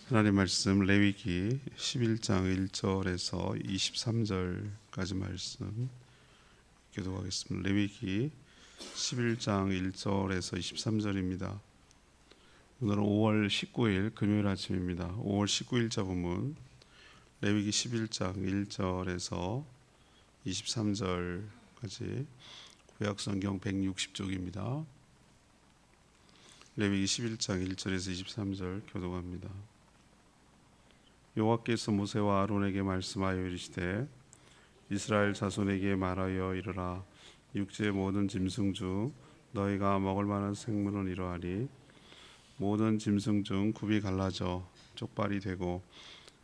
하나님 말씀 레위기 11장 1절에서 23절까지 말씀 교독하겠습니다. 레위기 11장 1절에서 23절입니다. 오늘은 5월 19일 금요일 아침입니다. 5월 19일자 본문 레위기 11장 1절에서 23절까지 구약성경 160쪽입니다. 레위기 11장 1절에서 23절 교독합니다. 여호와께서 모세와 아론에게 말씀하여 이르시되 이스라엘 자손에게 말하여 이르라. 육지의 모든 짐승 중 너희가 먹을 만한 생물은 이러하니 모든 짐승 중 굽이 갈라져 쪽발이 되고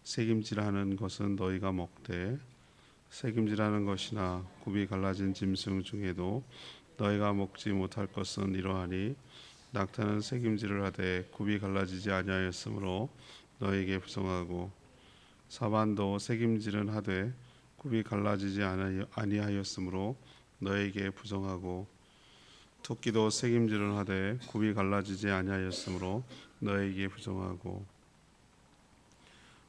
새김질하는 것은 너희가 먹되 새김질하는 것이나 굽이 갈라진 짐승 중에도 너희가 먹지 못할 것은 이러하니 낙타는 새김질을 하되 굽이 갈라지지 아니하였으므로 너희에게 부정하고 사반도 새김질은 하되 굽이 갈라지지 아니하였으므로 너희에게 부정하고 토끼도 새김질은 하되 굽이 갈라지지 아니하였으므로 너희에게 부정하고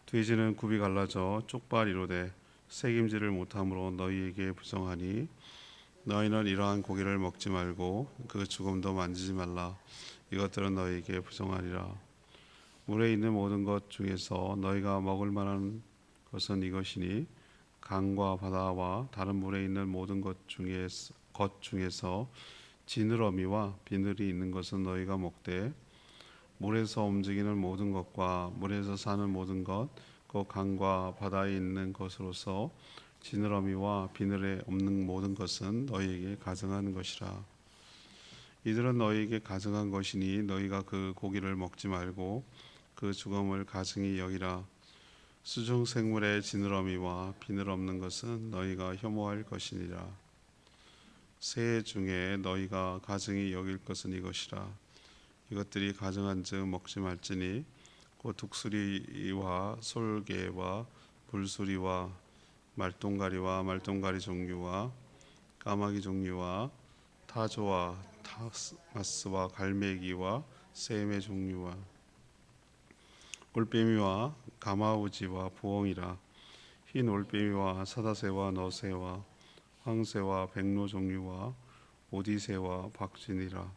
돼지는 굽이 갈라져 쪽발이로되 새김질을 못함으로 너희에게 부정하니 너희는 이러한 고기를 먹지 말고 그 죽음도 만지지 말라. 이것들은 너희에게 부정하리라. 물에 있는 모든 것 중에서 너희가 먹을 만한 것은 이것이니 강과 바다와 다른 물에 있는 모든 것 중에서 지느러미와 비늘이 있는 것은 너희가 먹되 물에서 움직이는 모든 것과 물에서 사는 모든 것, 그 강과 바다에 있는 것으로서 지느러미와 비늘에 없는 모든 것은 너희에게 가증한 것이라. 이들은 너희에게 가증한 것이니 너희가 그 고기를 먹지 말고 그 죽음을 가증히 여기라. 수중 생물의 지느러미와 비늘 없는 것은 너희가 혐오할 것이니라. 새 중에 너희가 가증히 여길 것은 이것이라. 이것들이 가증한즉 먹지 말지니 곧 독수리와 솔개와 불수리와 말똥가리와 말똥가리 종류와 까마귀 종류와 타조와 타마스와 갈매기와 샘의 종류와 올빼미와 가마우지와 부엉이라. 흰 올빼미와 사다새와 너새와 황새와 백로 종류와 오디새와 박쥐니라.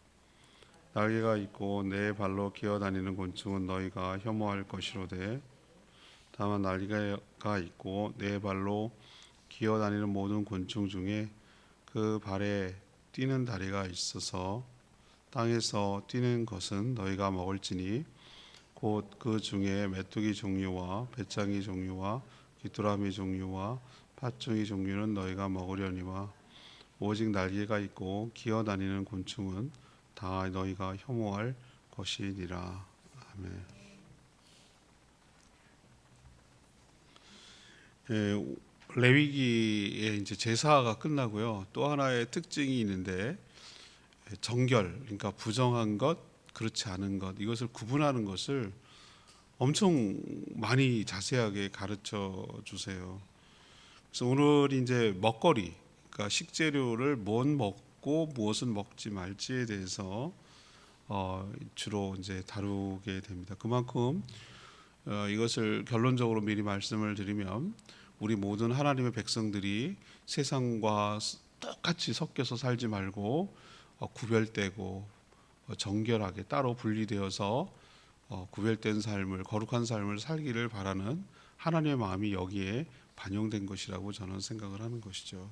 날개가 있고 네 발로 기어다니는 곤충은 너희가 혐오할 것이로되 다만 날개가 있고 네 발로 기어다니는 모든 곤충 중에 그 발에 뛰는 다리가 있어서 땅에서 뛰는 것은 너희가 먹을지니 곧 그 중에 메뚜기 종류와 배짱이 종류와 귀뚜라미 종류와 팥종이 종류는 너희가 먹으려니와 오직 날개가 있고 기어다니는 곤충은 다 너희가 혐오할 것이니라. 아멘. 레위기의 이제 제사가 끝나고요. 또 하나의 특징이 있는데 정결, 그러니까 부정한 것, 그렇지 않은 것, 이것을 구분하는 것을 엄청 많이 자세하게 가르쳐 주세요. 그래서 오늘 이제 먹거리, 그러니까 식재료를 뭔 먹고 무엇은 먹지 말지에 대해서 주로 이제 다루게 됩니다. 그만큼 이것을 결론적으로 미리 말씀을 드리면 우리 모든 하나님의 백성들이 세상과 똑같이 섞여서 살지 말고 구별되고 정결하게 따로 분리되어서 구별된 삶을, 거룩한 삶을 살기를 바라는 하나님의 마음이 여기에 반영된 것이라고 저는 생각을 하는 것이죠.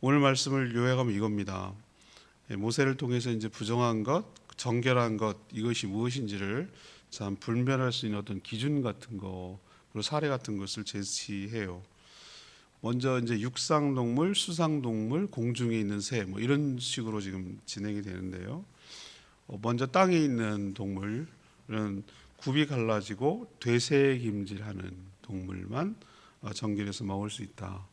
오늘 말씀을 요약하면 이겁니다. 모세를 통해서 이제 부정한 것, 정결한 것, 이것이 무엇인지를 참 분별할 수 있는 어떤 기준 같은 거, 그리고 사례 같은 것을 제시해요. 먼저 이제 육상동물, 수상동물, 공중에 있는 새, 뭐 이런 식으로 지금 진행이 되는데요. 먼저 땅에 있는 동물은 굽이 갈라지고 되새김질하는 동물만 정결해서 먹을 수 있다.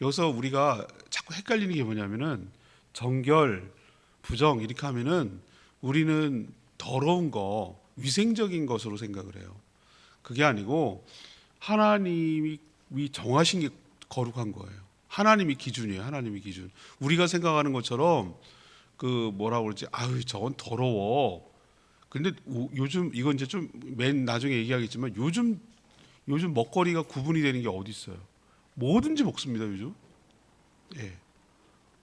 여기서 우리가 자꾸 헷갈리는 게 뭐냐면은 정결, 부정 이렇게 하면은 우리는 더러운 거, 위생적인 것으로 생각을 해요. 그게 아니고 하나님이 정하신 게 거룩한 거예요. 하나님이 기준이에요. 하나님이 기준. 우리가 생각하는 것처럼 그 뭐라고 그러지? 아유 저건 더러워. 근데 요즘 이건 이제 좀 맨 나중에 얘기하겠지만 요즘 먹거리가 구분이 되는 게 어디 있어요? 뭐든지 먹습니다 요즘. 예.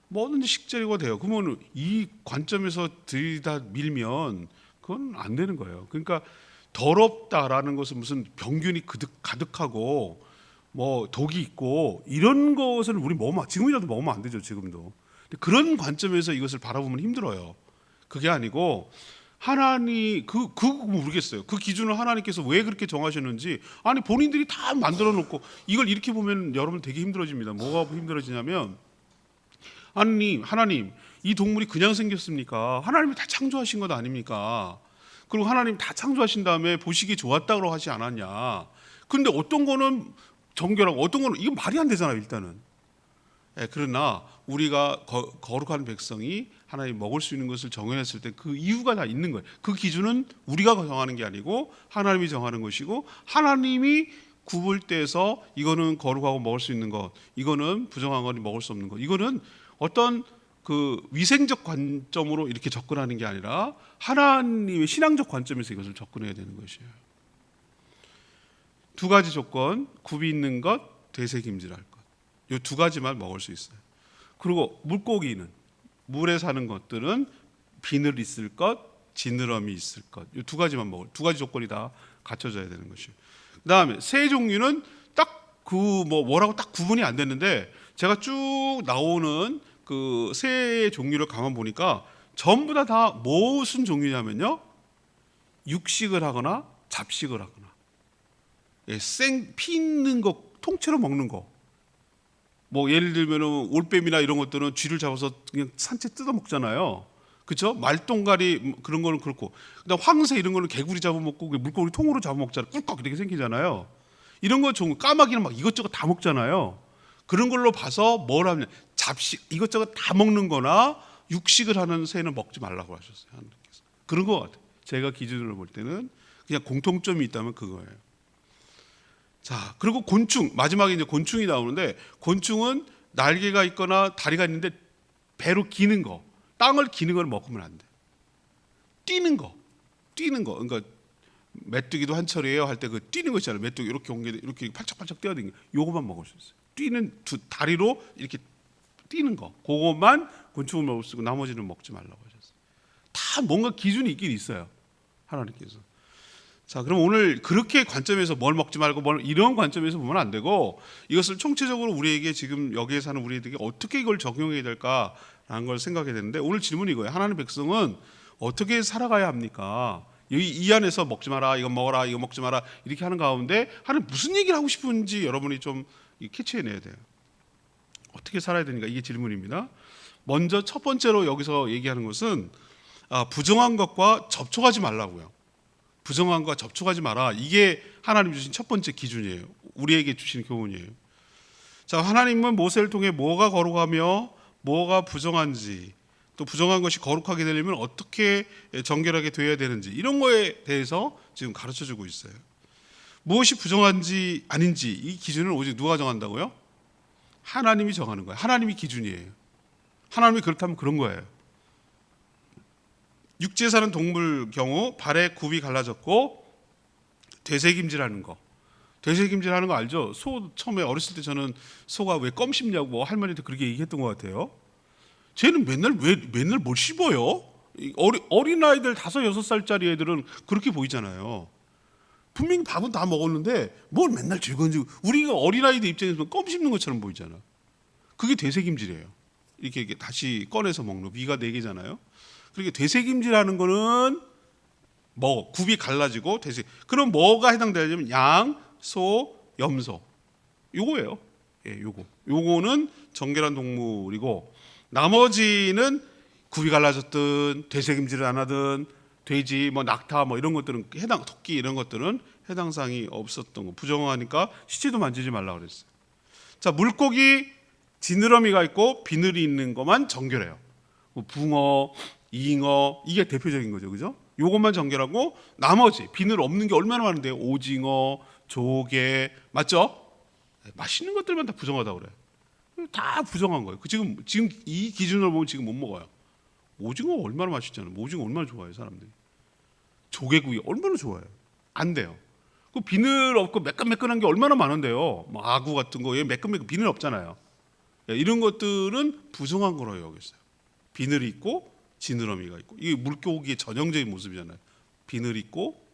뭐든지 식재료가 돼요. 그러면 이 관점에서 들이다 밀면 그건 안 되는 거예요. 그러니까 더럽다라는 것은 무슨 병균이 가득하고 뭐 독이 있고 이런 것을 우리 먹으면 지금이라도 먹으면 안 되죠. 지금도. 근데 그런 관점에서 이것을 바라보면 힘들어요. 그게 아니고 하나님 그거 모르겠어요. 그 기준을 하나님께서 왜 그렇게 정하셨는지 아니 본인들이 다 만들어 놓고 이걸 이렇게 보면 여러분 되게 힘들어집니다. 뭐가 힘들어지냐면 하나님, 이 동물이 그냥 생겼습니까? 하나님이 다 창조하신 것 아닙니까? 그리고 하나님 다 창조하신 다음에 보시기 좋았다고 하지 않았냐? 근데 어떤 거는 정결하고 어떤 거는 이건 말이 안 되잖아요, 일단은. 예, 그러나 우리가 거룩한 백성이 하나님 먹을 수 있는 것을 정해냈을 때 그 이유가 다 있는 거예요. 그 기준은 우리가 정하는 게 아니고 하나님이 정하는 것이고 하나님이 구분대에서 이거는 거룩하고 먹을 수 있는 것, 이거는 부정한 거니 먹을 수 없는 것, 이거는 어떤 그 위생적 관점으로 이렇게 접근하는 게 아니라 하나님의 신앙적 관점에서 이것을 접근해야 되는 것이에요. 두 가지 조건, 굽이 있는 것, 되새김질할 것. 이 두 가지만 먹을 수 있어요. 그리고 물고기는 물에 사는 것들은 비늘 있을 것, 지느러미 있을 것. 이 두 가지만 먹을. 두 가지 조건이 다 갖춰져야 되는 것이에요. 그다음에 새 종류는 딱 그 뭐라고 딱 구분이 안 됐는데 제가 쭉 나오는 그 새의 종류를 가만 보니까 전부 다 무슨 종류냐면요, 육식을 하거나 잡식을 하거나, 피 있는 거 통째로 먹는 거. 뭐 예를 들면 올빼미나 이런 것들은 쥐를 잡아서 그냥 산채 뜯어 먹잖아요. 그렇죠? 말똥가리 그런 거는 그렇고, 그다음 황새 이런 거는 개구리 잡아먹고 물고기 통으로 잡아먹잖아요. 꿀꺽 이렇게 생기잖아요. 이런 거 좀 까마귀는 막 이것저것 다 먹잖아요. 그런 걸로 봐서 뭘 하면 잡식 이것저것 다 먹는 거나 육식을 하는 새는 먹지 말라고 하셨어요. 하나님께서. 그런 것 같아요. 제가 기준으로 볼 때는 그냥 공통점이 있다면 그거예요. 자, 그리고 곤충, 마지막에 이제 곤충이 나오는데, 곤충은 날개가 있거나 다리가 있는데 배로 기는 거, 땅을 기는 걸 먹으면 안 돼. 뛰는 거. 그러니까 메뚜기도 한철이에요 할 때 그 뛰는 거 있잖아요. 메뚜기 이렇게 이렇게 팔짝팔짝 뛰어다니는 거, 요거만 먹을 수 있어요. 뛰는 다리로 이렇게 뛰는 거, 그것만 곤충을 먹을 수 있고 나머지는 먹지 말라고 하셨어요. 다 뭔가 기준이 있긴 있어요, 하나님께서. 자, 그럼 오늘 그렇게 관점에서 뭘 먹지 말고 이런 관점에서 보면 안 되고, 이것을 총체적으로 우리에게 지금 여기에 사는 우리에게 어떻게 이걸 적용해야 될까라는 걸 생각해야 되는데, 오늘 질문이 이거예요. 하나님 백성은 어떻게 살아가야 합니까? 이 안에서 먹지 마라, 이거 먹어라, 이거 먹지 마라 이렇게 하는 가운데 하나님 무슨 얘기를 하고 싶은지 여러분이 좀 캐치해내야 돼요. 어떻게 살아야 되니까, 이게 질문입니다. 먼저 첫 번째로 여기서 얘기하는 것은 부정한 것과 접촉하지 말라고요. 부정한 것과 접촉하지 마라. 이게 하나님 주신 첫 번째 기준이에요. 우리에게 주신 교훈이에요. 자, 하나님은 모세를 통해 뭐가 거룩하며 뭐가 부정한지, 또 부정한 것이 거룩하게 되려면 어떻게 정결하게 되어야 되는지, 이런 거에 대해서 지금 가르쳐주고 있어요. 무엇이 부정한지 아닌지 이 기준을 오직 누가 정한다고요? 하나님이 정하는 거예요. 하나님이 기준이에요. 하나님이 그렇다면 그런 거예요. 육지에 사는 동물 경우 발에 굽이 갈라졌고 되새김질하는 거. 되새김질하는 거 알죠? 소 처음에 어렸을 때 저는 소가 왜 껌 씹냐고 할머니한테 그렇게 얘기했던 것 같아요. 쟤는 맨날 뭘 씹어요? 어린 아이들 5-6살짜리 애들은 그렇게 보이잖아요. 분명히 밥은 다 먹었는데 뭘 맨날 즐거운지, 우리가 어린 아이들 입장에서 껌 씹는 것처럼 보이잖아. 그게 되새김질이에요. 이렇게 다시 꺼내서 먹는, 위가 4개잖아요. 그렇게 되새김질하는 거는 굽이 갈라지고 그럼 뭐가 해당되냐면 양, 소, 염소, 요거예요. 요거는 정결한 동물이고, 나머지는 굽이 갈라졌든 되새김질을 안 하든 돼지, 낙타 이런 것들은 토끼 이런 것들은 해당 사항이 없었던 거. 부정하니까 시체도 만지지 말라 그랬어요. 자, 물고기 지느러미가 있고 비늘이 있는 것만 정결해요. 붕어, 잉어, 이게 대표적인 거죠, 그죠? 요것만 정결하고 나머지 비늘 없는 게 얼마나 많은데요? 오징어, 조개, 맞죠? 맛있는 것들만 다 부정하다고 그래요. 다 부정한 거예요. 지금 이 기준으로 보면 지금 못 먹어요. 오징어 얼마나 맛있잖아요. 오징어 얼마나 좋아해요, 사람들이. 조개구이 얼마나 좋아요. 안 돼요. 그 비늘 없고 매끈매끈한 게 얼마나 많은데요. 뭐 아구 같은 거에 매끈매끈 비늘 없잖아요. 이런 것들은 부정한 거로 여겼어요. 비늘이 있고 지느러미가 있고, 이게 물고기의 전형적인 모습이잖아요. 비늘 있고.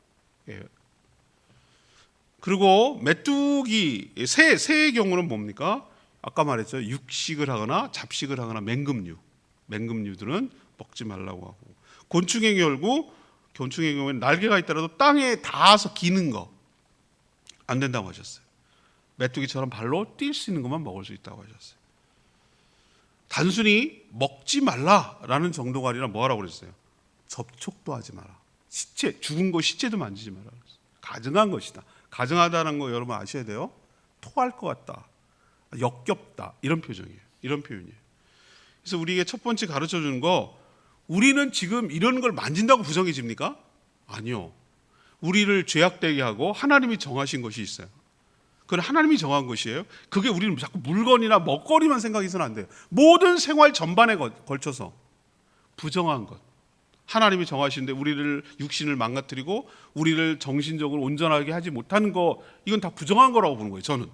예. 그리고 메뚜기 새의 경우는 뭡니까? 아까 말했죠. 육식을 하거나 잡식을 하거나 맹금류들은 먹지 말라고 하고, 곤충의 경우에는 날개가 있더라도 땅에 닿아서 기는 거 안 된다고 하셨어요. 메뚜기처럼 발로 뛸 수 있는 것만 먹을 수 있다고 하셨어요. 단순히 먹지 말라라는 정도가 아니라 뭐라고 그랬어요? 접촉도 하지 마라. 죽은 거 시체도 만지지 마라. 가증한 것이다. 가증하다는 거 여러분 아셔야 돼요. 토할 것 같다, 역겹다, 이런 표정이에요. 이런 표현이에요. 그래서 우리에게 첫 번째 가르쳐 주는 거, 우리는 지금 이런 걸 만진다고 부정해집니까? 아니요. 우리를 죄악되게 하고 하나님이 정하신 것이 있어요. 그건 하나님이 정한 것이에요. 그게 우리는 자꾸 물건이나 먹거리만 생각해서는 안 돼요. 모든 생활 전반에 걸쳐서 부정한 것, 하나님이 정하시는데 우리를, 육신을 망가뜨리고 우리를 정신적으로 온전하게 하지 못하는 거, 이건 다 부정한 거라고 보는 거예요. 저는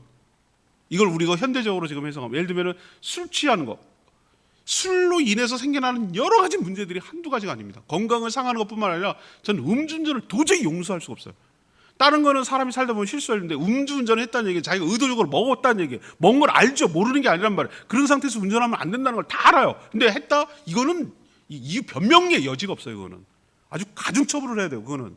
이걸 우리가 현대적으로 지금 해석하면, 예를 들면 술 취하는 거, 술로 인해서 생겨나는 여러 가지 문제들이 한두 가지가 아닙니다. 건강을 상하는 것뿐만 아니라 저는 음주운전을 도저히 용서할 수가 없어요. 다른 거는 사람이 살다 보면 실수하는데, 음주운전을 했다는 얘기는 자기가 의도적으로 먹었다는 얘기예요. 먹은 걸 알죠. 모르는 게 아니란 말이에요. 그런 상태에서 운전하면 안 된다는 걸 다 알아요. 근데 했다? 이거는 이유 변명의 여지가 없어요. 이거는 아주 가중처벌을 해야 돼요. 그거는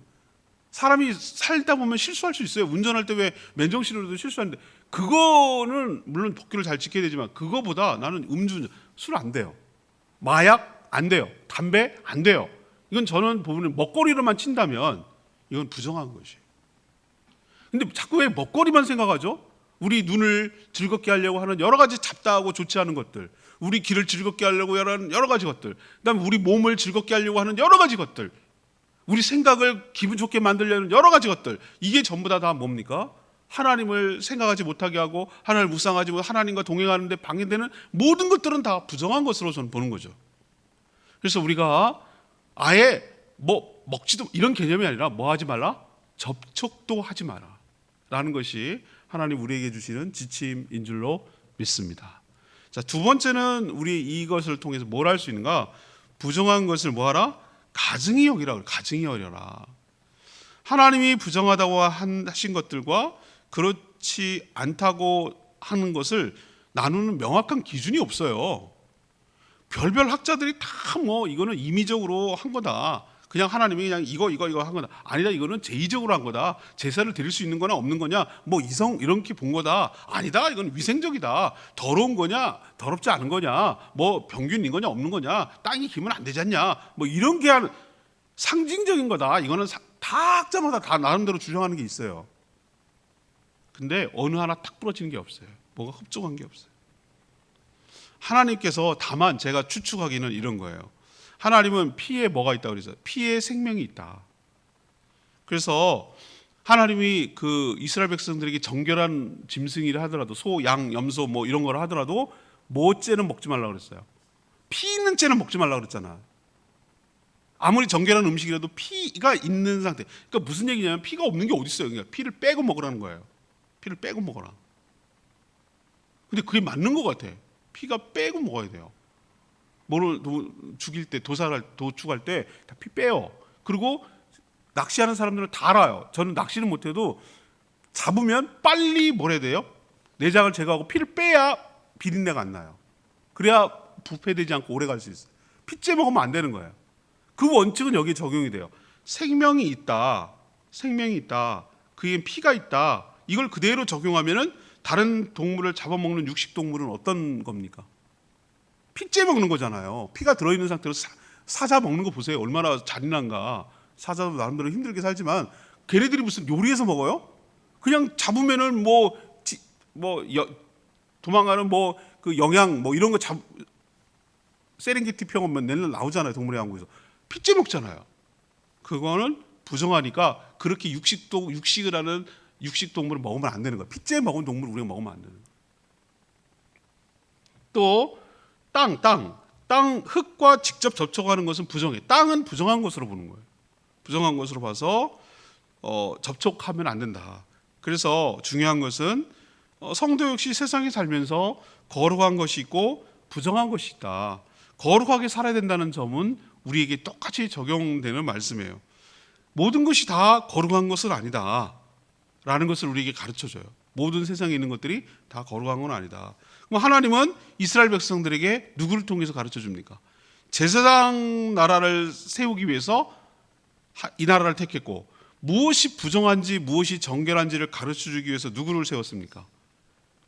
사람이 살다 보면 실수할 수 있어요. 운전할 때 왜 맨정신으로도 실수하는데, 그거는 물론 법규를 잘 지켜야 되지만, 그거보다 나는 음주운전, 술 안 돼요. 마약 안 돼요. 담배 안 돼요. 이건 저는 보면 먹거리로만 친다면 이건 부정한 것이에요. 근데 자꾸 왜 먹거리만 생각하죠? 우리 눈을 즐겁게 하려고 하는 여러 가지 잡다하고 좋지 않은 것들, 우리 귀를 즐겁게 하려고 하는 여러 가지 것들, 그다음에 우리 몸을 즐겁게 하려고 하는 여러 가지 것들, 우리 생각을 기분 좋게 만들려는 여러 가지 것들, 이게 전부 다 뭡니까? 하나님을 생각하지 못하게 하고 하나님을 묵상하지 못하고 하나님과 동행하는데 방해되는 모든 것들은 다 부정한 것으로 저는 보는 거죠. 그래서 우리가 아예 뭐 먹지도, 이런 개념이 아니라 뭐 하지 말라? 접촉도 하지 마라 라는 것이 하나님 우리에게 주시는 지침인 줄로 믿습니다. 자, 두 번째는 우리 이것을 통해서 뭘 할 수 있는가? 부정한 것을 뭐 하라? 가증히 여기라. 가증히 여겨라. 하나님이 부정하다고 하신 것들과 그렇지 않다고 하는 것을 나누는 명확한 기준이 없어요. 별별 학자들이 다 뭐 이거는 임의적으로 한 거다, 그냥 하나님이 그냥 이거 한 거다, 아니다, 이거는 제의적으로 한 거다, 제사를 드릴 수 있는 거나 없는 거냐, 뭐 이성 이렇게 본 거다, 아니다, 이건 위생적이다, 더러운 거냐 더럽지 않은 거냐, 뭐 병균인 거냐 없는 거냐, 땅이 기면 안 되지 않냐, 뭐 이런 게 상징적인 거다, 이거는 다 학자마다 다 나름대로 주장하는 게 있어요. 근데 어느 하나 딱 부러지는 게 없어요. 뭐가 흡족한 게 없어요. 하나님께서 다만 제가 추측하기는 이런 거예요. 하나님은 피에 뭐가 있다고 그러죠? 피에 생명이 있다. 그래서 하나님이 그 이스라엘 백성들에게 정결한 짐승이라 하더라도, 소, 양, 염소 뭐 이런 걸 하더라도 뭐 째는 먹지 말라고 그랬어요? 피 있는 째는 먹지 말라고 그랬잖아. 아무리 정결한 음식이라도 피가 있는 상태. 그러니까 무슨 얘기냐면, 피가 없는 게 어디 있어요? 그러니까 피를 빼고 먹으라는 거예요. 피를 빼고 먹어라. 근데 그게 맞는 것 같아. 피가 빼고 먹어야 돼요. 뭐를 죽일 때, 도축할 때 다 피 빼요. 그리고 낚시하는 사람들은 다 알아요. 저는 낚시는 못해도 잡으면 빨리 뭘 해야 돼요? 내장을 제거하고 피를 빼야 비린내가 안 나요. 그래야 부패되지 않고 오래 갈 수 있어요. 피째 먹으면 안 되는 거예요. 그 원칙은 여기에 적용이 돼요. 생명이 있다. 그에 피가 있다. 이걸 그대로 적용하면은 다른 동물을 잡아먹는 육식동물은 어떤 겁니까? 피째 먹는 거잖아요. 피가 들어있는 상태로 사자 먹는 거 보세요. 얼마나 잔인한가. 사자도 나름대로 힘들게 살지만 걔네들이 무슨 요리해서 먹어요? 그냥 잡으면은 도망가는 그 영양 이런 거 세렝게티 평원 맨날 나오잖아요. 동물의 왕국에서 피째 먹잖아요. 그거는 부정하니까 그렇게 육식을 하는 육식동물을 먹으면 안 되는 거야. 피째 먹은 동물 우리가 먹으면 안 되는 거야. 또 땅, 흙과 직접 접촉하는 것은 부정해. 땅은 부정한 것으로 보는 거예요. 부정한 것으로 봐서 접촉하면 안 된다. 그래서 중요한 것은 성도 역시 세상에 살면서 거룩한 것이 있고 부정한 것이 있다. 거룩하게 살아야 된다는 점은 우리에게 똑같이 적용되는 말씀이에요. 모든 것이 다 거룩한 것은 아니다 라는 것을 우리에게 가르쳐줘요. 모든 세상에 있는 것들이 다 거룩한 건 아니다. 그럼 하나님은 이스라엘 백성들에게 누구를 통해서 가르쳐 줍니까? 제사장 나라를 세우기 위해서 이 나라를 택했고, 무엇이 부정한지 무엇이 정결한지를 가르쳐 주기 위해서 누구를 세웠습니까?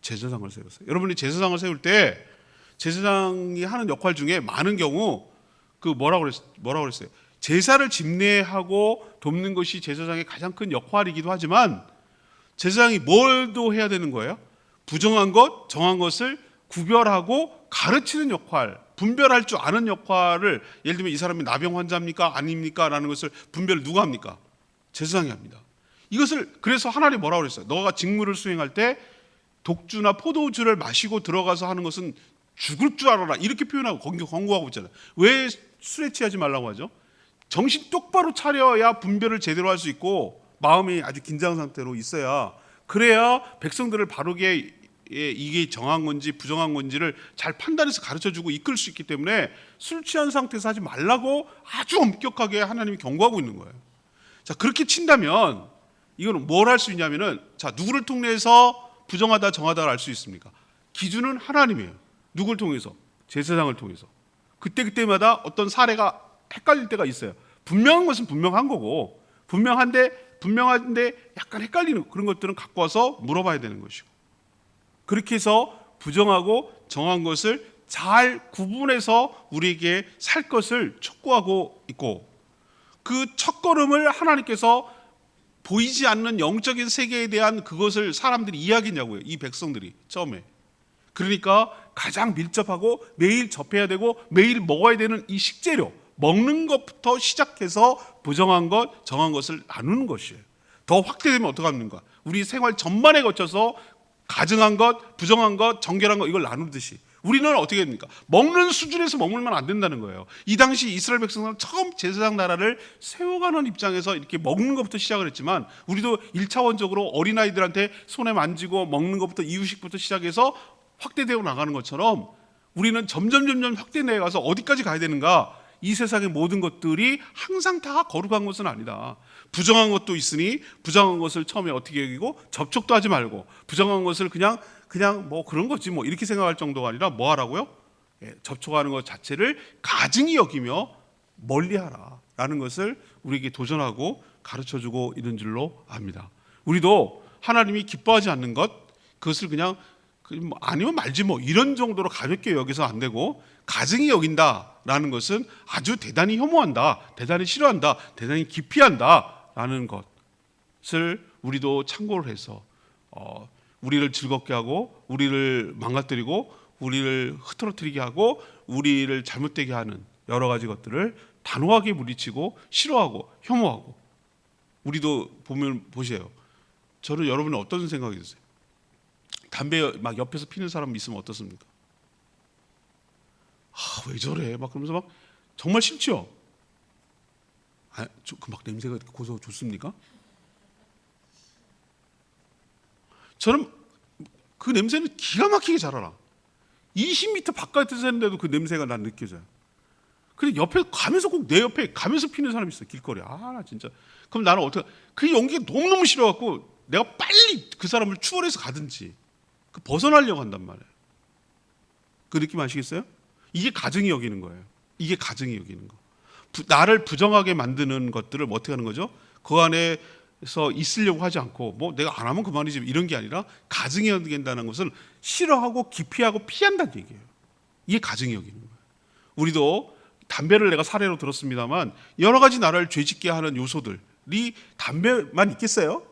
제사장을 세웠어요. 여러분이 제사장을 세울 때 제사장이 하는 역할 중에 많은 경우 뭐라고 그랬어요? 제사를 집례하고 돕는 것이 제사장의 가장 큰 역할이기도 하지만, 제사장이 뭘도 해야 되는 거예요? 부정한 것, 정한 것을 구별하고 가르치는 역할, 분별할 줄 아는 역할을, 예를 들면 이 사람이 나병 환자입니까? 아닙니까? 라는 것을 분별을 누가 합니까? 제사장이 합니다. 이것을 그래서 하나님이 뭐라고 그랬어요? 너가 직무를 수행할 때 독주나 포도주를 마시고 들어가서 하는 것은 죽을 줄 알아라, 이렇게 표현하고 권고하고 있잖아요. 왜 술에 취하지 말라고 하죠? 정신 똑바로 차려야 분별을 제대로 할 수 있고 마음이 아주 긴장 상태로 있어야, 그래야 백성들을 바르게 이게 정한 건지 부정한 건지를 잘 판단해서 가르쳐주고 이끌 수 있기 때문에 술 취한 상태에서 하지 말라고 아주 엄격하게 하나님이 경고하고 있는 거예요. 자, 그렇게 친다면 이거는 뭘 할 수 있냐면은, 자, 누구를 통해서 부정하다 정하다를 알 수 있습니까? 기준은 하나님이에요. 누구를 통해서? 제사장을 통해서. 그때마다 어떤 사례가 헷갈릴 때가 있어요. 분명한 것은 분명한 거고, 분명한데 약간 헷갈리는 그런 것들은 갖고 와서 물어봐야 되는 것이고, 그렇게 해서 부정하고 정한 것을 잘 구분해서 우리에게 살 것을 촉구하고 있고, 그 첫걸음을 하나님께서 보이지 않는 영적인 세계에 대한 그것을 사람들이 이야기냐고요. 이 백성들이 처음에. 그러니까 가장 밀접하고 매일 접해야 되고 매일 먹어야 되는 이 식재료, 먹는 것부터 시작해서 부정한 것, 정한 것을 나누는 것이에요. 더 확대되면 어떡합니까? 우리 생활 전반에 거쳐서 가증한 것, 부정한 것, 정결한 것, 이걸 나누듯이 우리는 어떻게 됩니까? 먹는 수준에서 머물면 안 된다는 거예요. 이 당시 이스라엘 백성들은 처음 제사장 나라를 세워가는 입장에서 이렇게 먹는 것부터 시작을 했지만, 우리도 1차원적으로 어린아이들한테 손에 만지고 먹는 것부터, 이유식부터 시작해서 확대되어 나가는 것처럼 우리는 점점 확대내에 가서 어디까지 가야 되는가? 이 세상의 모든 것들이 항상 다 거룩한 것은 아니다. 부정한 것도 있으니 부정한 것을 처음에 어떻게 여기고 접촉도 하지 말고, 부정한 것을 그냥 뭐 그런 거지 뭐 이렇게 생각할 정도가 아니라 뭐 하라고요? 접촉하는 것 자체를 가증히 여기며 멀리하라 라는 것을 우리에게 도전하고 가르쳐주고 있는 줄로 압니다. 우리도 하나님이 기뻐하지 않는 것, 그것을 그냥 아니면 말지 뭐 이런 정도로 가볍게 여기서 안 되고, 가증히 여긴다라는 것은 아주 대단히 혐오한다, 대단히 싫어한다, 대단히 기피한다라는 것을 우리도 참고를 해서 우리를 즐겁게 하고 우리를 망가뜨리고 우리를 흐트러뜨리게 하고 우리를 잘못되게 하는 여러 가지 것들을 단호하게 물리치고 싫어하고 혐오하고. 우리도 보세요. 저는 여러분은 어떤 생각이 드세요? 담배 막 옆에서 피는 사람 있으면 어떻습니까? 왜 저래? 막 그러면서 막 정말 싫죠? 막 냄새가 고소 좋습니까? 저는 그 냄새는 기가 막히게 잘 알아. 20m 바깥에서 했는데도 그 냄새가 난 느껴져요. 근데 옆에 가면서 꼭 내 옆에 가면서 피는 사람이 있어, 길거리에. 나 진짜. 그럼 나는 어떻게, 그 연기가 너무너무 싫어갖고 내가 빨리 그 사람을 추월해서 가든지 벗어나려고 한단 말이에요. 그 느낌 아시겠어요? 이게 가증히 여기는 거예요. 이게 가증히 여기는 거. 나를 부정하게 만드는 것들을 어떻게 하는 거죠? 그 안에서 있으려고 하지 않고 뭐 내가 안 하면 그만이지 이런 게 아니라, 가증히 여긴다는 것은 싫어하고 기피하고 피한다는 얘기예요. 이게 가증히 여기는 거예요. 우리도 담배를 내가 사례로 들었습니다만, 여러 가지 나를 죄짓게 하는 요소들이 담배만 있겠어요?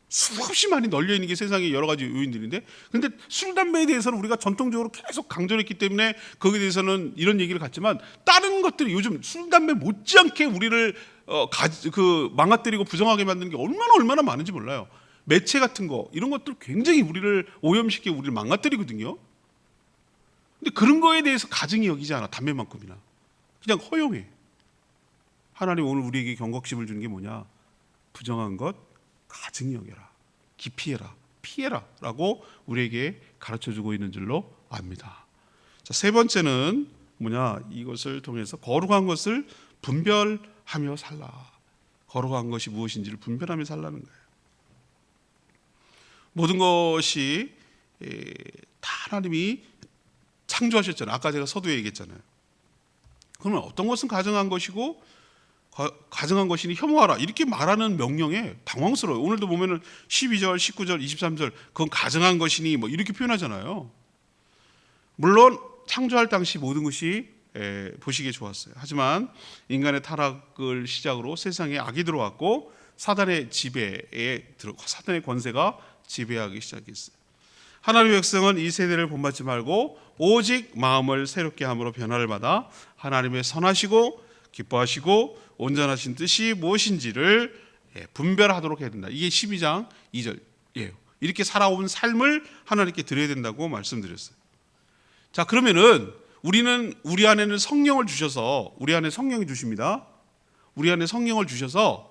수없이 많이 널려 있는 게 세상에 여러 가지 요인들인데, 근데 술, 담배에 대해서는 우리가 전통적으로 계속 강조했기 때문에 거기에 대해서는 이런 얘기를 갖지만, 다른 것들이 요즘 술, 담배 못지않게 우리를 망가뜨리고 부정하게 만드는 게 얼마나 많은지 몰라요. 매체 같은 거, 이런 것들 굉장히 우리를 오염시키고 우리를 망가뜨리거든요. 근데 그런 거에 대해서 가증히 여기지 않아. 담배만큼이나 그냥 허용해. 하나님 오늘 우리에게 경각심을 주는 게 뭐냐? 부정한 것 가증히 여겨라, 기피해라, 피해라 라고 우리에게 가르쳐주고 있는 줄로 압니다. 자, 세 번째는 뭐냐? 이것을 통해서 거룩한 것을 분별하며 살라. 거룩한 것이 무엇인지를 분별하며 살라는 거예요. 모든 것이 다 하나님이 창조하셨잖아요. 아까 제가 서두에 얘기했잖아요. 그러면 어떤 것은 가증한 것이고 가증한 것이니 혐오하라 이렇게 말하는 명령에 당황스러워요. 오늘도 보면은 12절, 19절, 23절 그건 가증한 것이니 뭐 이렇게 표현하잖아요. 물론 창조할 당시 모든 것이 보시기에 좋았어요. 하지만 인간의 타락을 시작으로 세상에 악이 들어왔고 사단의 권세가 지배하기 시작했어요. 하나님의 백성은 이 세대를 본받지 말고 오직 마음을 새롭게 함으로 변화를 받아 하나님의 선하시고 기뻐하시고 온전하신 뜻이 무엇인지를 분별하도록 해야 된다. 이게 12장 2절이에요. 이렇게 살아온 삶을 하나님께 드려야 된다고 말씀드렸어요. 자, 그러면은 우리 안에는 성령을 주셔서, 우리 안에 성령이 주십니다. 우리 안에 성령을 주셔서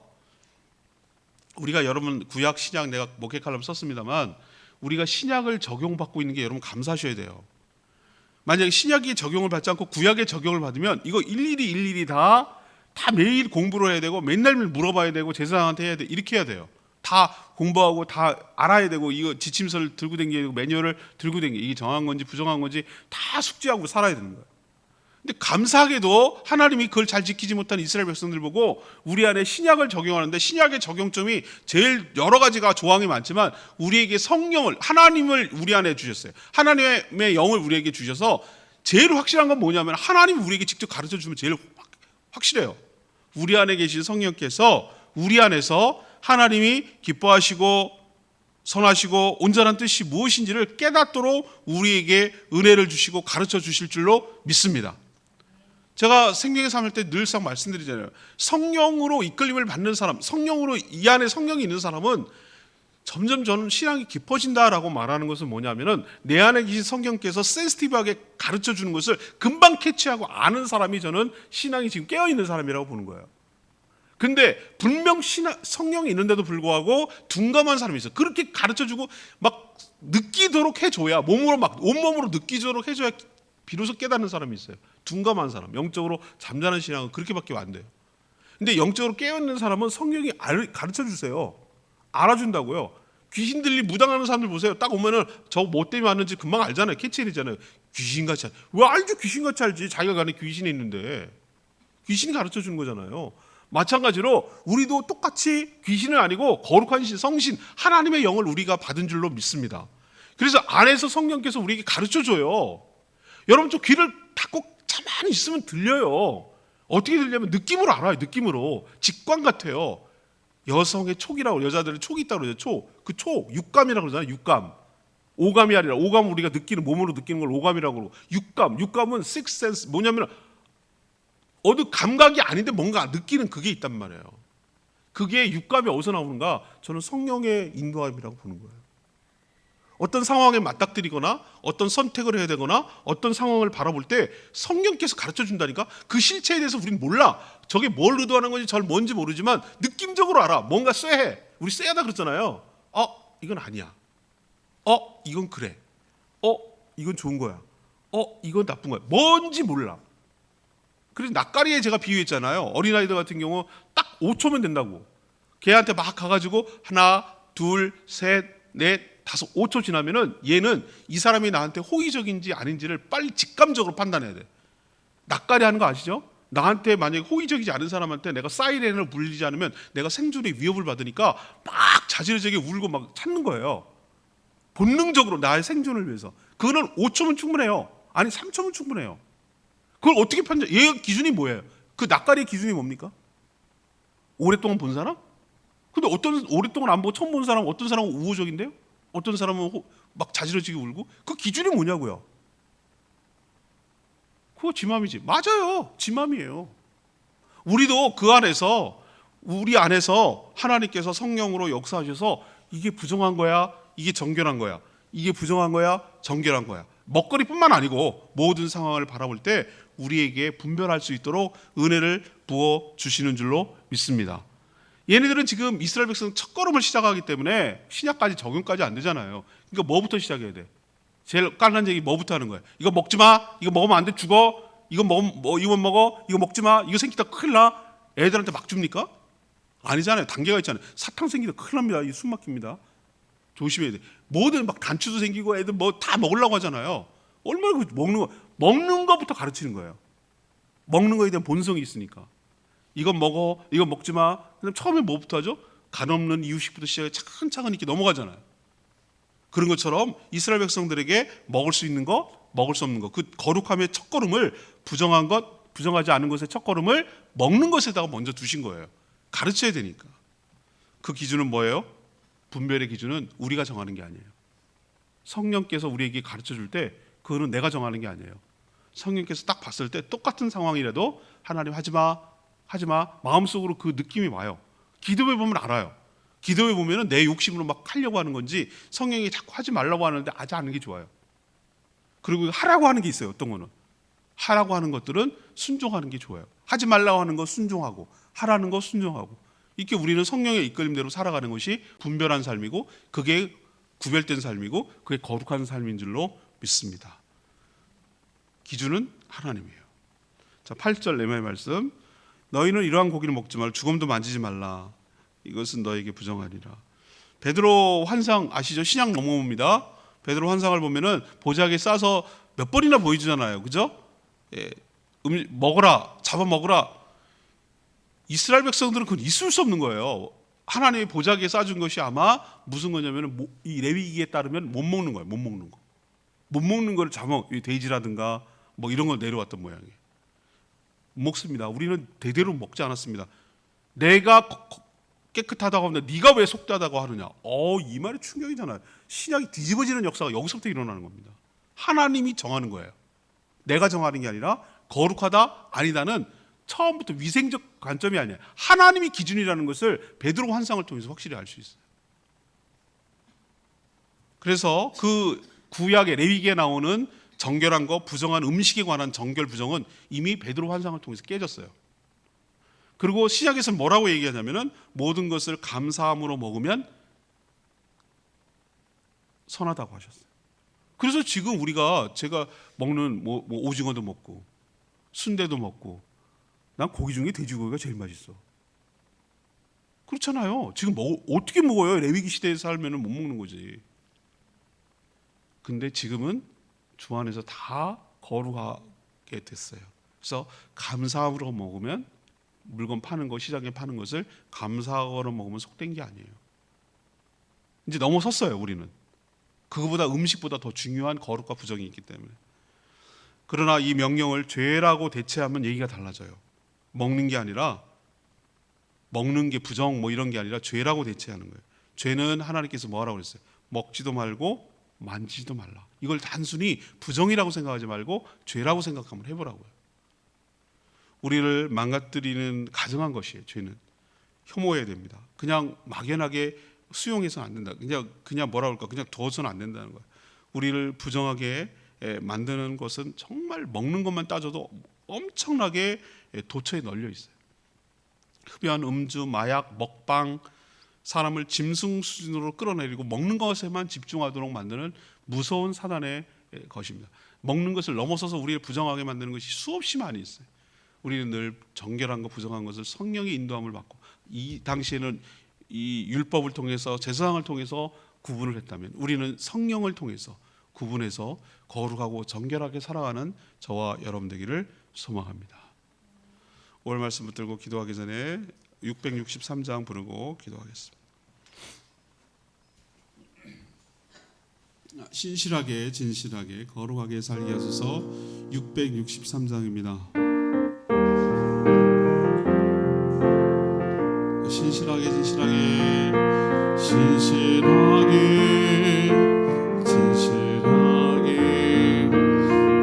우리가, 여러분 구약 신약 내가 목회 칼럼 썼습니다만, 우리가 신약을 적용받고 있는 게 여러분 감사하셔야 돼요. 만약에 신약이 적용을 받지 않고 구약의 적용을 받으면 이거 일일이 다 매일 공부를 해야 되고 맨날 물어봐야 되고 제사장한테 해야 돼, 이렇게 해야 돼요. 다 공부하고 다 알아야 되고, 이거 지침서를 들고 다니고 매뉴얼을 들고 다니고, 이게 정한 건지 부정한 건지 다 숙지하고 살아야 되는 거예요. 근데 감사하게도 하나님이 그걸 잘 지키지 못한 이스라엘 백성들 보고 우리 안에 신약을 적용하는데, 신약의 적용점이 제일 여러 가지가 조항이 많지만 우리에게 성령을, 하나님을 우리 안에 주셨어요. 하나님의 영을 우리에게 주셔서 제일 확실한 건 뭐냐면, 하나님이 우리에게 직접 가르쳐 주면 제일 확실해요. 우리 안에 계신 성령께서 우리 안에서 하나님이 기뻐하시고 선하시고 온전한 뜻이 무엇인지를 깨닫도록 우리에게 은혜를 주시고 가르쳐 주실 줄로 믿습니다. 제가 생명의 삶 할 때 늘상 말씀드리잖아요. 성령으로 이끌림을 받는 사람, 성령으로 이 안에 성령이 있는 사람은 점점 저는 신앙이 깊어진다라고 말하는 것은 뭐냐면은, 내 안에 계신 성령께서 센시티브하게 가르쳐 주는 것을 금방 캐치하고 아는 사람이 저는 신앙이 지금 깨어 있는 사람이라고 보는 거예요. 근데 분명 성령이 있는데도 불구하고 둔감한 사람이 있어요. 그렇게 가르쳐주고 막 느끼도록 해줘야, 몸으로 막 온몸으로 느끼도록 해줘야 비로소 깨닫는 사람이 있어요. 둔감한 사람, 영적으로 잠자는 신앙은 그렇게밖에 안 돼요. 근데 영적으로 깨어있는 사람은 성령이 가르쳐주세요. 알아준다고요. 귀신 들리 무당하는 사람들 보세요. 딱 오면은 저 뭐 때문에 왔는지 금방 알잖아요. 캐치해내잖아요. 귀신같이 왜 알죠? 귀신같이 알지. 자기가 가는 귀신이 있는데 귀신이 가르쳐주는 거잖아요. 마찬가지로 우리도 똑같이 귀신은 아니고 거룩한 신, 성신, 하나님의 영을 우리가 받은 줄로 믿습니다. 그래서 안에서 성령께서 우리에게 가르쳐줘요. 여러분 좀 귀를 닫고 가만히 있으면 들려요. 어떻게 들냐면 느낌으로 알아요. 느낌으로. 직관 같아요. 여성의 촉이라고, 여자들은 촉이 있다고 그러죠. 촉. 그 촉, 육감이라고 그러잖아요. 육감. 오감이 아니라, 오감은 우리가 느끼는, 몸으로 느끼는 걸 오감이라고 그러고, 육감은 sixth sense, 뭐냐면 어느 감각이 아닌데 뭔가 느끼는 그게 있단 말이에요. 그게 육감이 어디서 나오는가? 저는 성령의 인도함이라고 보는 거예요. 어떤 상황에 맞닥뜨리거나 어떤 선택을 해야 되거나 어떤 상황을 바라볼 때 성령께서 가르쳐 준다니까. 그 실체에 대해서 우리는 몰라. 저게 뭘 의도하는 건지 잘 뭔지 모르지만 느낌적으로 알아. 뭔가 쎄해. 우리 쎄하다 그랬잖아요. 이건 아니야. 이건 그래. 이건 좋은 거야. 이건 나쁜 거야. 뭔지 몰라. 그래서 낯가리에 제가 비유했잖아요. 어린아이들 같은 경우 딱 5초면 된다고. 걔한테 막 가가지고 하나, 둘, 셋, 넷, 5초 지나면은 얘는 이 사람이 나한테 호의적인지 아닌지를 빨리 직감적으로 판단해야 돼. 낯가리 하는 거 아시죠? 나한테 만약에 호의적이지 않은 사람한테 내가 사이렌을 불리지 않으면 내가 생존의 위협을 받으니까 막 자지러지게 울고 막 찾는 거예요. 본능적으로 나의 생존을 위해서. 그거는 5초면 충분해요. 아니 3초면 충분해요. 그걸 어떻게 판단? 얘 기준이 뭐예요? 그 낯가리의 기준이 뭡니까? 오랫동안 본 사람? 근데 어떤 오랫동안 안 보고 처음 본 사람, 어떤 사람은 우호적인데요? 어떤 사람은 막 자지러지게 울고. 그 기준이 뭐냐고요? 그거 지 맘이지. 맞아요. 지 맘이에요. 우리도 그 안에서, 우리 안에서 하나님께서 성령으로 역사하셔서 이게 부정한 거야, 이게 정결한 거야, 이게 부정한 거야, 정결한 거야. 먹거리뿐만 아니고 모든 상황을 바라볼 때 우리에게 분별할 수 있도록 은혜를 부어 주시는 줄로 믿습니다. 얘네들은 지금 이스라엘 백성 첫걸음을 시작하기 때문에 신약까지 적용까지 안 되잖아요. 그러니까 뭐부터 시작해야 돼? 제일 깐난 얘기 뭐부터 하는 거야? 이거 먹지 마. 이거 먹으면 안 돼. 죽어. 이거 이거 먹어. 이거 먹지 마. 이거 생기다 큰일 나. 애들한테 막 줍니까? 아니잖아요. 단계가 있잖아요. 사탕 생기다 큰일 납니다. 이 숨 막힙니다. 조심해야 돼. 뭐든 막 단추도 생기고 애들 뭐 다 먹으려고 하잖아요. 얼마나 먹는 거부터 가르치는 거예요. 먹는 거에 대한 본성이 있으니까. 이건 먹어. 이건 먹지 마. 그럼 처음에 뭐부터 하죠? 간없는 이유식부터 시작해 차근차근 이렇게 넘어가잖아요. 그런 것처럼 이스라엘 백성들에게 먹을 수 있는 것, 먹을 수 없는 것, 그 거룩함의 첫걸음을 부정한 것, 부정하지 않은 것의 첫걸음을 먹는 것에다가 먼저 두신 거예요. 가르쳐야 되니까. 그 기준은 뭐예요? 분별의 기준은 우리가 정하는 게 아니에요. 성령께서 우리에게 가르쳐 줄 때 그거는 내가 정하는 게 아니에요. 성령께서 딱 봤을 때 똑같은 상황이라도 하나님 하지 마, 하지 마. 마음속으로 그 느낌이 와요. 기도해 보면 알아요. 기도해 보면은 내 욕심으로 막 하려고 하는 건지 성령이 자꾸 하지 말라고 하는데 하지 않는 게 좋아요. 그리고 하라고 하는 게 있어요. 어떤 거는 하라고 하는 것들은 순종하는 게 좋아요. 하지 말라고 하는 거 순종하고 하라는 거 순종하고 이렇게 우리는 성령의 이끌림대로 살아가는 것이 분별한 삶이고 그게 구별된 삶이고 그게 거룩한 삶인 줄로 믿습니다. 기준은 하나님이에요. 자, 8절 레마의 말씀. 너희는 이러한 고기를 먹지 말고 죽음도 만지지 말라. 이것은 너에게 부정하리라. 베드로 환상 아시죠? 신약 넘어옵니다. 베드로 환상을 보면은 보자기에 싸서 몇 번이나 보여주잖아요. 그죠? 예, 먹어라, 잡아 먹어라. 이스라엘 백성들은 그건 있을 수 없는 거예요. 하나님의 보자기에 싸준 것이 아마 무슨 거냐면은 이 레위기에 따르면 못 먹는 거예요. 못 먹는 거. 못 먹는 거를 잡아 돼지라든가 뭐 이런 걸 내려왔던 모양이에요. 못 먹습니다. 우리는 대대로 먹지 않았습니다. 내가 깨끗하다고 하면 네가 왜 속되다고 하느냐? 이 말이 충격이잖아요. 신약이 뒤집어지는 역사가 여기서부터 일어나는 겁니다. 하나님이 정하는 거예요. 내가 정하는 게 아니라 거룩하다 아니다는 처음부터 위생적 관점이 아니에요. 하나님이 기준이라는 것을 베드로 환상을 통해서 확실히 알 수 있어요. 그래서 그 구약의 레위기에 나오는 정결한 거, 부정한 음식에 관한 정결 부정은 이미 베드로 환상을 통해서 깨졌어요. 그리고 신약에서는 뭐라고 얘기하냐면은 모든 것을 감사함으로 먹으면 선하다고 하셨어요. 그래서 지금 제가 먹는 뭐 오징어도 먹고 순대도 먹고 난 고기 중에 돼지고기가 제일 맛있어. 그렇잖아요. 지금 어떻게 먹어요? 레위기 시대에 살면은 못 먹는 거지. 근데 지금은 주 안에서 다 거룩하게 됐어요. 그래서 감사함으로 먹으면 물건 파는 거, 시장에 파는 것을 감사하고 먹으면 속된 게 아니에요. 이제 넘어섰어요. 우리는 그거보다 음식보다 더 중요한 거룩과 부정이 있기 때문에. 그러나 이 명령을 죄라고 대체하면 얘기가 달라져요. 먹는 게 아니라 먹는 게 부정 뭐 이런 게 아니라 죄라고 대체하는 거예요. 죄는 하나님께서 뭐라고 그랬어요? 먹지도 말고 만지지도 말라. 이걸 단순히 부정이라고 생각하지 말고 죄라고 생각 한번 해보라고요. 우리를 망가뜨리는 가증한 것이에요. 죄는 혐오해야 됩니다. 그냥 막연하게 수용해서는 안 된다. 그냥 뭐라 그럴까? 그냥 둬서는 안 된다는 거예요. 우리를 부정하게 만드는 것은 정말 먹는 것만 따져도 엄청나게 도처에 널려 있어요. 흡연, 음주, 마약, 먹방, 사람을 짐승 수준으로 끌어내리고 먹는 것에만 집중하도록 만드는 무서운 사단의 것입니다. 먹는 것을 넘어서서 우리를 부정하게 만드는 것이 수없이 많이 있어요. 우리는 늘 정결한 것, 부정한 것을 성령의 인도함을 받고, 이 당시에는 이 율법을 통해서 제사장을 통해서 구분을 했다면 우리는 성령을 통해서 구분해서 거룩하고 정결하게 살아가는 저와 여러분 되기를 소망합니다. 오늘 말씀 붙들고 기도하기 전에 663장 부르고 기도하겠습니다. 신실하게 진실하게 거룩하게 살게 하소서. 663장입니다. 신실하게 진실하게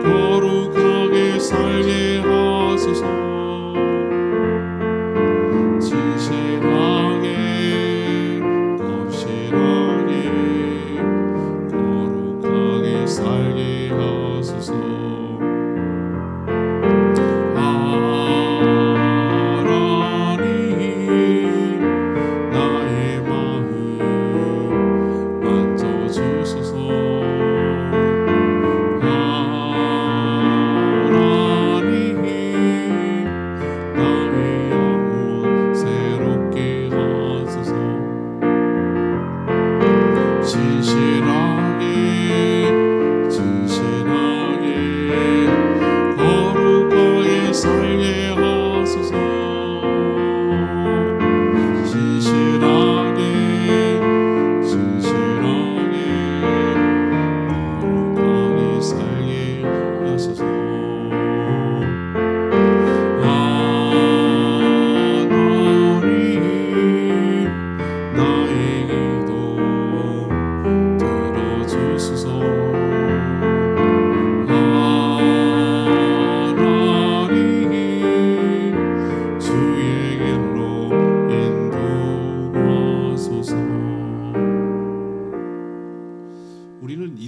거룩하게 살게 하소서. 진실하게 겁실하게 거룩하게 살게 하소서.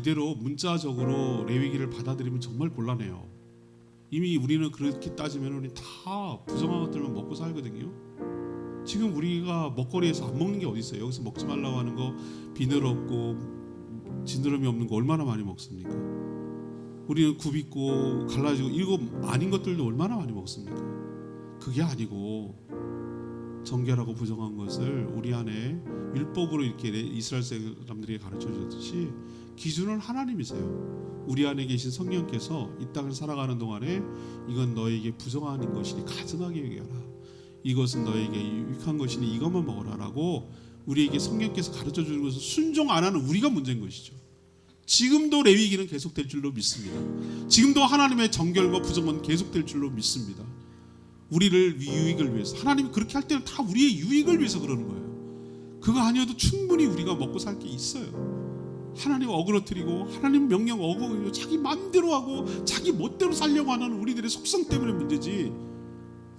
그대로 문자적으로 레위기를 받아들이면 정말 곤란해요. 이미 우리는 그렇게 따지면 우리 다 부정한 것들만 먹고 살거든요. 지금 우리가 먹거리에서 안 먹는 게 어디 있어요? 여기서 먹지 말라고 하는 거 비늘 없고 지느러미 없는 거 얼마나 많이 먹습니까? 우리는 굽있고 갈라지고 이거 아닌 것들도 얼마나 많이 먹습니까? 그게 아니고 정결하고 부정한 것을 우리 안에 율법으로 이렇게 이스라엘 사람들에게 가르쳐 줬듯이 기준은 하나님이세요. 우리 안에 계신 성령께서 이 땅을 살아가는 동안에 이건 너에게 부정한 것이니 가증하게 여겨라, 이것은 너에게 유익한 것이니 이것만 먹어라라고 우리에게 성령께서 가르쳐 주는 것을 순종 안 하는 우리가 문제인 것이죠. 지금도 레위기는 계속될 줄로 믿습니다. 지금도 하나님의 정결과 부정은 계속될 줄로 믿습니다. 우리를 유익을 위해서, 하나님이 그렇게 할 때는 다 우리의 유익을 위해서 그러는 거예요. 그거 아니어도 충분히 우리가 먹고 살 게 있어요. 하나님 어그러뜨리고 하나님 명령 어그러뜨리고 자기 마음대로 하고 자기 멋대로 살려고 하는 우리들의 속성 때문에 문제지,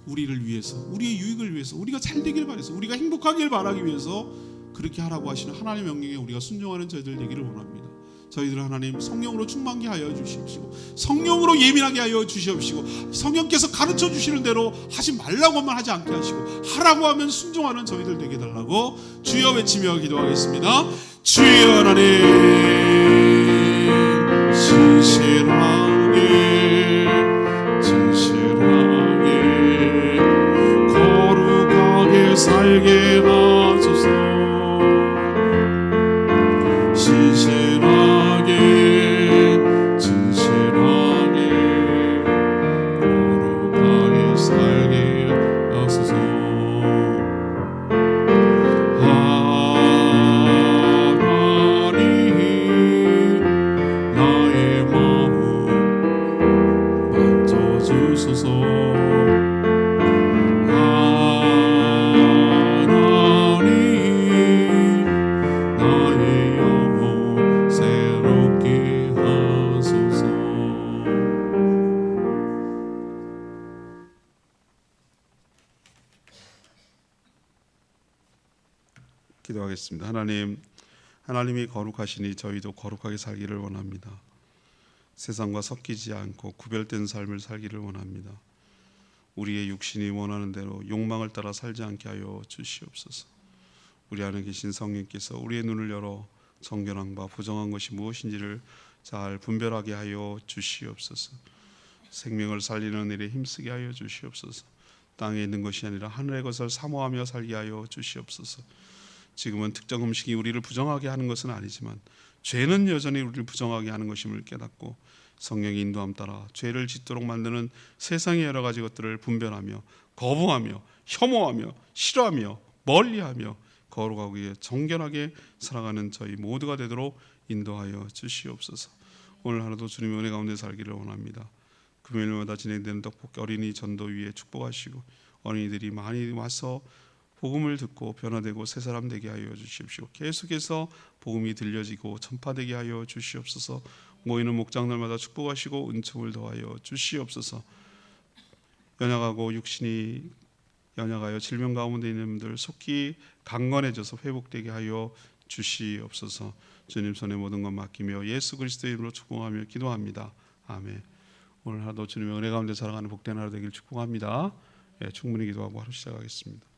우리를 위해서, 우리의 유익을 위해서, 우리가 잘 되길 바라서, 우리가 행복하길 바라기 위해서 그렇게 하라고 하시는 하나님의 명령에 우리가 순종하는 저희들 되기를 원합니다. 저희들 하나님 성령으로 충만케 하여 주시옵시고 성령으로 예민하게 하여 주시옵시고 성령께서 가르쳐 주시는 대로 하지 말라고만 하지 않게 하시고 하라고 하면 순종하는 저희들 되게 달라고 주여 외치며 기도하겠습니다. 주여 하나님, 진실하게 거룩하게 살게 하소서. 거룩하게 살게 하소서. 하나님, 나의 마음 만져주소서. 하나님, 나의 영혼 새롭게 하소서. 기도하겠습니다. 하나님이 거룩하시니 저희도 거룩하게 살기를 원합니다. 세상과 섞이지 않고 구별된 삶을 살기를 원합니다. 우리의 육신이 원하는 대로 욕망을 따라 살지 않게 하여 주시옵소서. 우리 안에 계신 성령께서 우리의 눈을 열어 정결함과 부정한 것이 무엇인지를 잘 분별하게 하여 주시옵소서. 생명을 살리는 일에 힘쓰게 하여 주시옵소서. 땅에 있는 것이 아니라 하늘의 것을 사모하며 살게 하여 주시옵소서. 지금은 특정 음식이 우리를 부정하게 하는 것은 아니지만 죄는 여전히 우리를 부정하게 하는 것임을 깨닫고 성령의 인도함 따라 죄를 짓도록 만드는 세상의 여러 가지 것들을 분별하며 거부하며 혐오하며 싫어하며 멀리하며 거룩하고 정결하게 살아가는 저희 모두가 되도록 인도하여 주시옵소서. 오늘 하루도 주님의 은혜 가운데 살기를 원합니다. 금요일마다 진행되는 떡볶이 어린이 전도위에 축복하시고 어린이들이 많이 와서 복음을 듣고 변화되고 새 사람 되게 하여 주십시오. 계속해서 복음이 들려지고 전파되게 하여 주시옵소서. 모이는 목장들마다 축복하시고 은총을 더하여 주시옵소서. 연약하고 육신이 연약하여 질병 가운데 있는 분들 속히 강건해져서 회복되게 하여 주시옵소서. 주님 손에 모든 것 맡기며 예수 그리스도의 이름으로 축복하며 기도합니다. 아멘. 오늘 하루도 주님의 은혜 가운데 살아가는 복된 하루 되길 축복합니다. 충분히 기도하고 하루 시작하겠습니다.